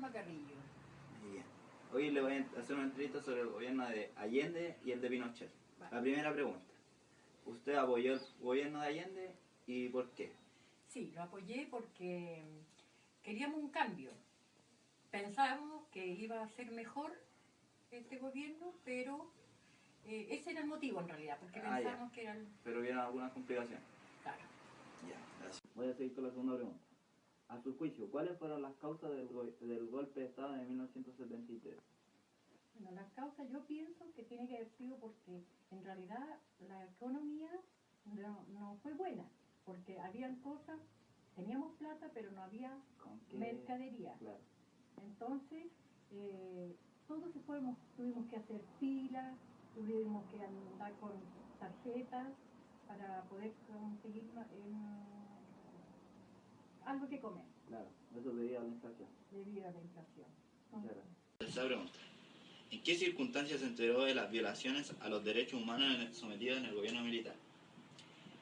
Alma Carrillo. Muy bien. Hoy le voy a hacer una entrevista sobre el gobierno de Allende y el de Pinochet. Vale. La primera pregunta. ¿Usted apoyó el gobierno de Allende y por qué? Sí, lo apoyé porque queríamos un cambio. Pensábamos que iba a ser mejor este gobierno, pero ese era el motivo en realidad, porque pensábamos que era el... Pero vieron algunas complicaciones. Claro. Ya, gracias. Voy a seguir con la segunda pregunta. A su juicio, ¿cuáles fueron las causas del golpe de Estado de 1973? Bueno, las causas yo pienso que tiene que haber sido porque en realidad la economía no fue buena, porque habían cosas, teníamos plata, pero no había mercadería. Claro. Entonces, todos tuvimos que hacer filas, tuvimos que andar con tarjetas para poder conseguir algo que comer. Claro, eso debido a la inflación. Debido a la inflación. Muchas gracias. Tercera pregunta. ¿En qué circunstancias se enteró de las violaciones a los derechos humanos sometidas en el gobierno militar?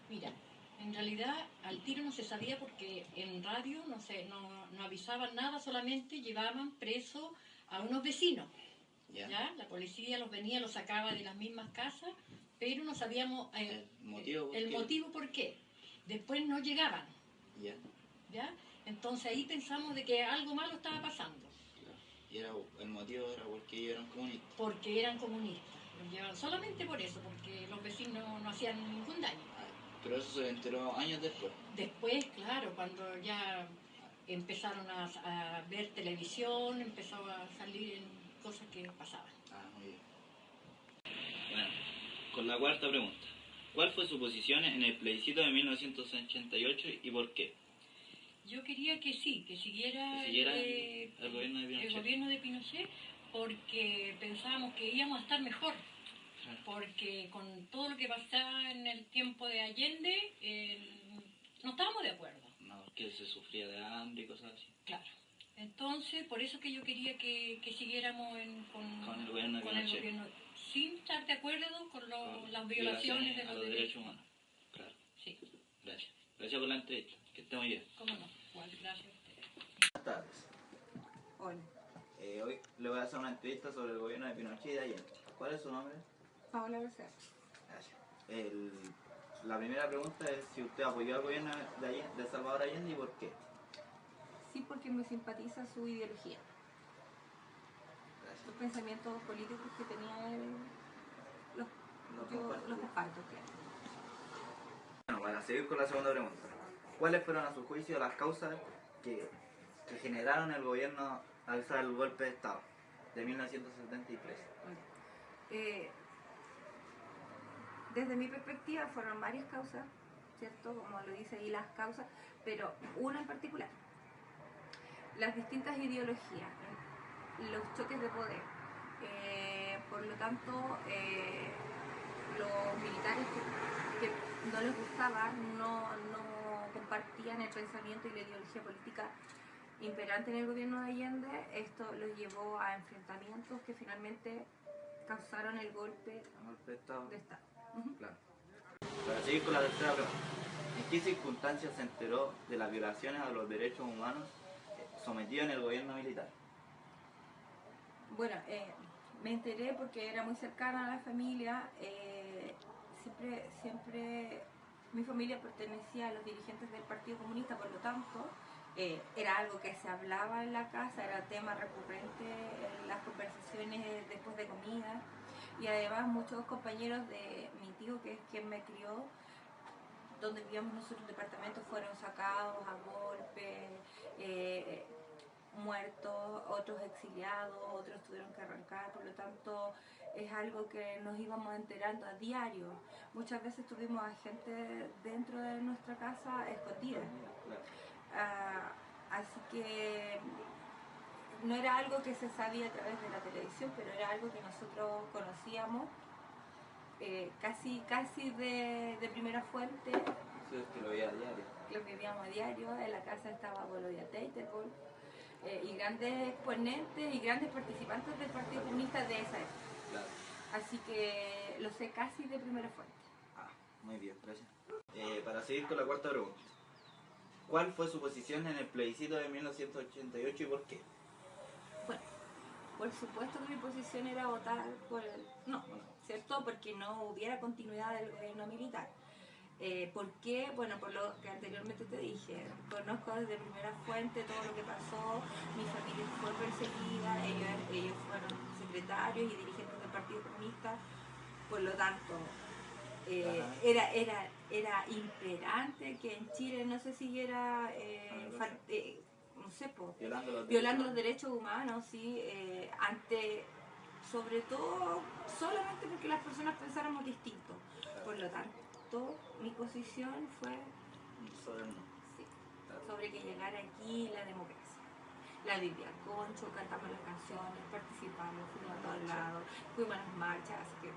Mira, en realidad al tiro no se sabía porque en radio no avisaban nada, solamente llevaban preso a unos vecinos. ¿Ya? La policía los venía, los sacaba de las mismas casas, pero no sabíamos el motivo por qué. Después no llegaban. ¿Ya? Entonces ahí pensamos de que algo malo estaba pasando. ¿Y el motivo era porque ellos eran comunistas? Porque eran comunistas. Los llevaban solamente por eso, porque los vecinos no hacían ningún daño. Pero eso se enteró años después. Después, claro, cuando ya empezaron a ver televisión, empezó a salir cosas que pasaban. Muy bien. Bueno, con la cuarta pregunta. ¿Cuál fue su posición en el plebiscito de 1988 y por qué? Yo quería que sí, que siguiera el gobierno de Pinochet. El gobierno de Pinochet, porque pensábamos que íbamos a estar mejor. Claro. Porque con todo lo que pasaba en el tiempo de Allende, no estábamos de acuerdo. No, que se sufría de hambre y cosas así. Claro. Entonces, por eso que yo quería que siguiéramos con el gobierno de Pinochet. Sin estar de acuerdo con las violaciones de los derechos humanos. Claro. Sí. Gracias. Gracias por la entrevista. Que esté muy bien. ¿Cómo no? Igual, gracias a ustedes. Buenas tardes. Hola. Hoy le voy a hacer una entrevista sobre el gobierno de Pinochet y de Allende. ¿Cuál es su nombre? Paola Becerra. Gracias. La primera pregunta es si usted apoyó al gobierno de Salvador Allende y por qué. Sí, porque me simpatiza su ideología. Gracias. Los pensamientos políticos que tenía él, los comparto. Bueno, para seguir con la segunda pregunta. ¿Cuáles fueron a su juicio las causas que generaron el gobierno al usar el golpe de Estado de 1973? Desde mi perspectiva fueron varias causas, ¿cierto? Como lo dice ahí las causas, pero una en particular. Las distintas ideologías, los choques de poder. Por lo tanto, los militares que no les gustaba, no compartían el pensamiento y la ideología política imperante en el gobierno de Allende. Esto los llevó a enfrentamientos que finalmente causaron el golpe de Estado. Claro. Para seguir con la tercera pregunta. ¿En qué circunstancias se enteró de las violaciones a los derechos humanos sometidas en el gobierno militar? Bueno, me enteré porque era muy cercana a la familia. Siempre mi familia pertenecía a los dirigentes del Partido Comunista, por lo tanto, era algo que se hablaba en la casa, era tema recurrente en las conversaciones después de comida. Y además muchos compañeros de mi tío, que es quien me crió, donde vivíamos nosotros en departamentos, fueron sacados a golpes, muertos, otros exiliados, otros tuvieron que arrancar. Por lo tanto, es algo que nos íbamos enterando a diario. Muchas veces tuvimos a gente dentro de nuestra casa escondida. Así que no era algo que se sabía a través de la televisión, pero era algo que nosotros conocíamos casi de primera fuente. Sí, es que lo veía a diario. Lo vivíamos a diario. En la casa estaba Bolodia Teitergol, y grandes exponentes y grandes participantes del Partido Comunista de esa época. Claro. Así que lo sé casi de primera fuente. Muy bien, gracias. Para seguir con la cuarta pregunta. ¿Cuál fue su posición en el plebiscito de 1988 y por qué? Por supuesto que mi posición era votar por el no, ¿cierto? Porque no hubiera continuidad del gobierno militar. ¿Por qué? Bueno, por lo que anteriormente te dije, conozco desde primera fuente todo lo que pasó, mi familia fue perseguida, ellos fueron secretarios y dirigentes del Partido Comunista, por lo tanto, era imperante que en Chile no se siguiera, no sé, violando los derechos humanos, ¿sí? Sobre todo, solamente porque las personas pensáramos distinto. Por lo tanto, mi posición fue sobre que llegara aquí la democracia. La Biblia Concho, cantamos las canciones, participamos, fuimos a todos lados, fuimos a las marchas, así que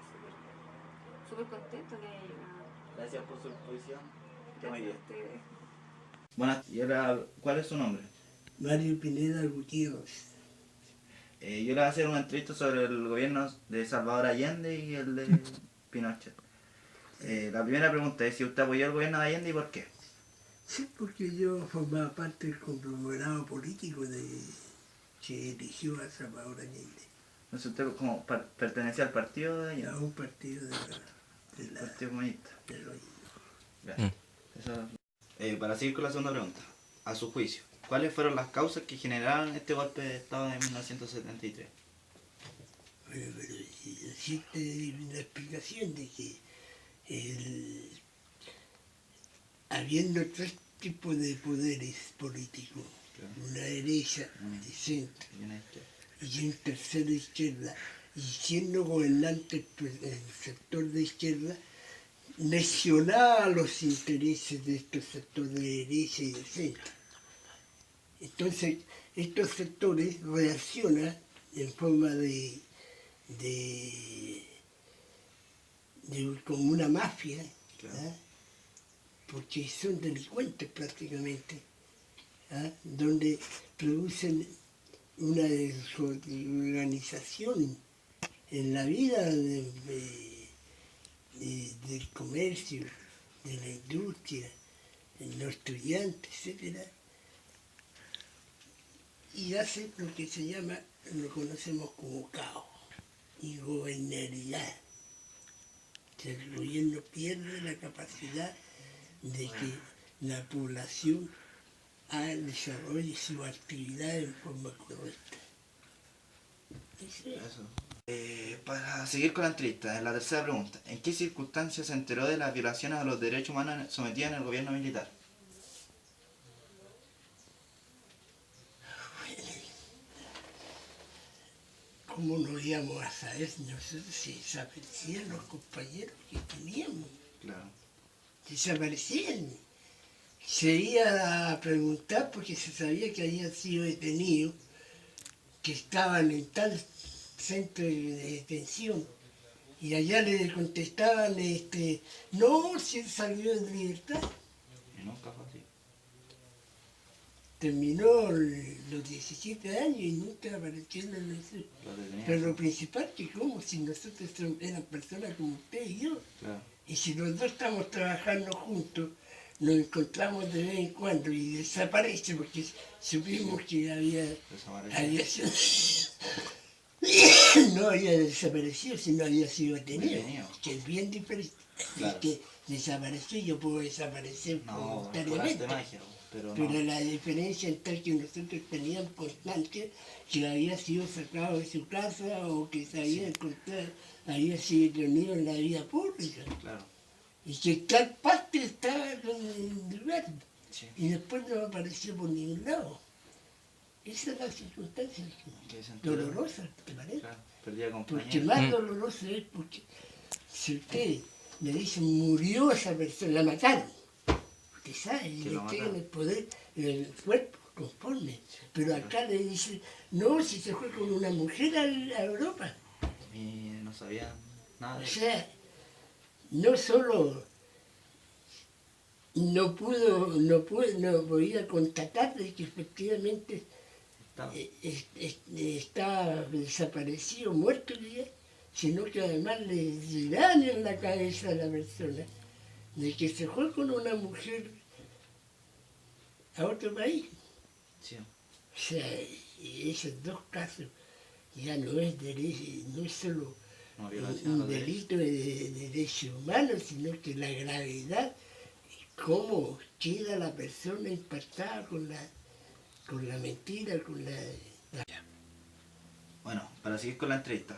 súper contento que haya llegado. Gracias por su exposición. Gracias a ustedes. Bueno, y ahora, ¿cuál es su nombre? Mario Pineda Gutiérrez. Yo le voy a hacer una entrevista sobre el gobierno de Salvador Allende y el de Pinochet. La primera pregunta es si usted apoyó el gobierno de Allende y por qué. Sí, porque yo formaba parte del conglomerado político que eligió a Salvador Allende. Entonces usted como pertenecía al partido de Allende. A un partido del Partido Comunista. Gracias. Para seguir con la segunda pregunta, a su juicio, ¿cuáles fueron las causas que generaron este golpe de Estado de 1973? Bueno, pero existe una explicación de que habiendo tres tipos de poderes políticos, una derecha, de centro y un tercero izquierda, y siendo gobernante el sector de izquierda, lesionaba los intereses de estos sectores de derecha y de centro. Entonces, estos sectores reaccionan en forma como una mafia, ¿ah? Porque son delincuentes prácticamente, ¿ah? Donde producen una desorganización en la vida del comercio, de la industria, de los estudiantes, etc. Y hace lo que se llama, lo conocemos como caos, ingobernabilidad. El gobierno pierde la capacidad de que la población desarrolle su actividad en forma correcta. Eso. Para seguir con la entrevista, en la tercera pregunta, ¿en qué circunstancias se enteró de las violaciones a los derechos humanos sometidas en el gobierno militar? ¿Cómo nos íbamos a saber nosotros si desaparecían los compañeros que teníamos? Claro. Desaparecían. Se iba a preguntar porque se sabía que habían sido detenidos, que estaban en tal centro de detención, y allá le contestaban, no, si él salió en libertad. Y nunca fue así. Terminó los 17 años y nunca apareció en la elección. Pero lo principal que como si nosotros eran personas como usted y yo, Claro. y si los dos estamos trabajando juntos, nos encontramos de vez en cuando y desaparece porque supimos que había sido, no había desaparecido, sino había sido detenido, que es bien diferente. Claro. Es que desapareció, yo puedo desaparecer voluntariamente. Pero la diferencia está que nosotros teníamos constancia que había sido sacado de su casa o que se había encontrado, había sido reunido en la vida pública. Claro. Y que tal parte estaba en el lugar. Sí. Y después no apareció por ningún lado. Esa es la circunstancia dolorosa, ¿te parece? Claro. Porque más doloroso es porque si usted le dice murió esa persona, la mataron. Usted sabe, le entregan el poder, el cuerpo conforme. Pero acá le dice, no, si se fue con una mujer a Europa. Y no sabía nada de eso. O sea, no solo no podía constatar de que efectivamente estaba desaparecido, muerto ya, sino que además le dan en la cabeza a la persona de que se fue con una mujer a otro país. Sí. O sea, esos dos casos ya no es derecho, no es solo No, violación a un los derechos. delito de derechos humanos, sino que la gravedad, cómo queda la persona impactada con la mentira, con la... Bueno, para seguir con la entrevista,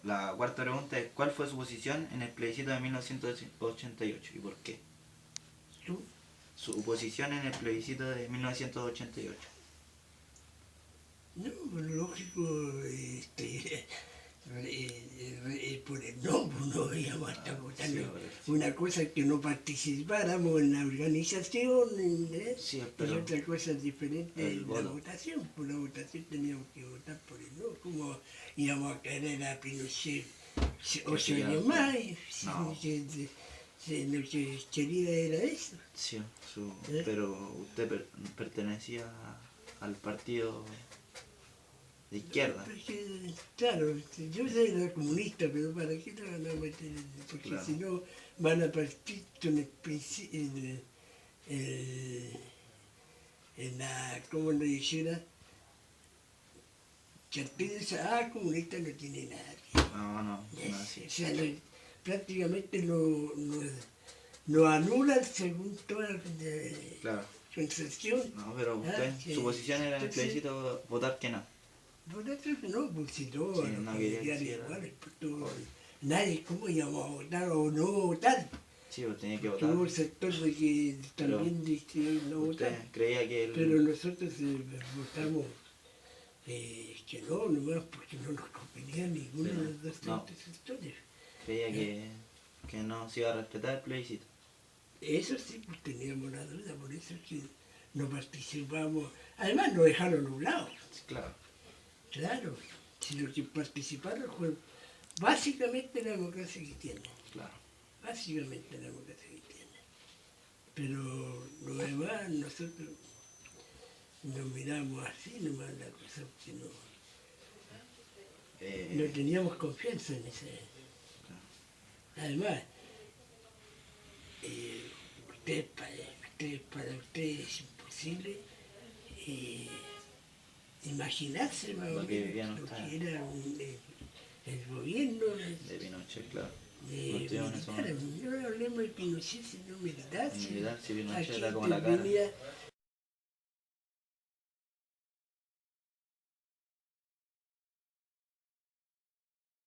la cuarta pregunta es: ¿cuál fue su posición en el plebiscito de 1988 y por qué? ¿Tú? Su posición en el plebiscito de 1988. No, pues lógico, por el no, pues no íbamos a estar votando. Sí, Una cosa es que no participáramos en la organización, Sí, y pero otra cosa diferente el es la voto. votación. Por la votación teníamos que votar por el no. ¿Cómo íbamos a querer a Pinochet 8 siga, años más? Y no. lo que quería era eso. Sí, ¿Eh? pero usted pertenecía al partido de izquierda. Porque, claro, yo soy la comunista, pero ¿para qué la van a meter? Porque Claro. si no van a partir con en la, ¿cómo le dijera? Que al piensa, comunista no tiene nada. No, así. O sea, prácticamente lo anulan según toda la Claro. concepción. No, pero usted, su posición era en el plebiscito votar que no. Por eso no, pues si no, Sí, los no quería familiares decir, iguales, pues todo, nadie, ¿cómo íbamos a votar o no votar? Sí, pues tenía que votar. Tuvo un sector de que también dice no Usted votar, creía que pero nosotros votamos que no, nomás porque no nos convenía ninguno Pero, de los dos no. sectores. creía que no se iba a respetar el plebiscito. Eso sí, pues teníamos la duda, por eso es que no participamos. Además nos dejaron nublados, Claro. claro, sino que participaron fue básicamente la democracia cristiana. Claro. Básicamente la democracia cristiana. Pero lo demás nosotros nos miramos así nomás la cosa, porque no teníamos confianza en ese. Además, para usted es imposible imaginarse más Lo o que menos vivían lo ustedes. que era el gobierno De Pinochet, claro. militar. No hablemos de Pinochet, sino militar. Militar, si Pinochet Aquí era como la cara. intervenía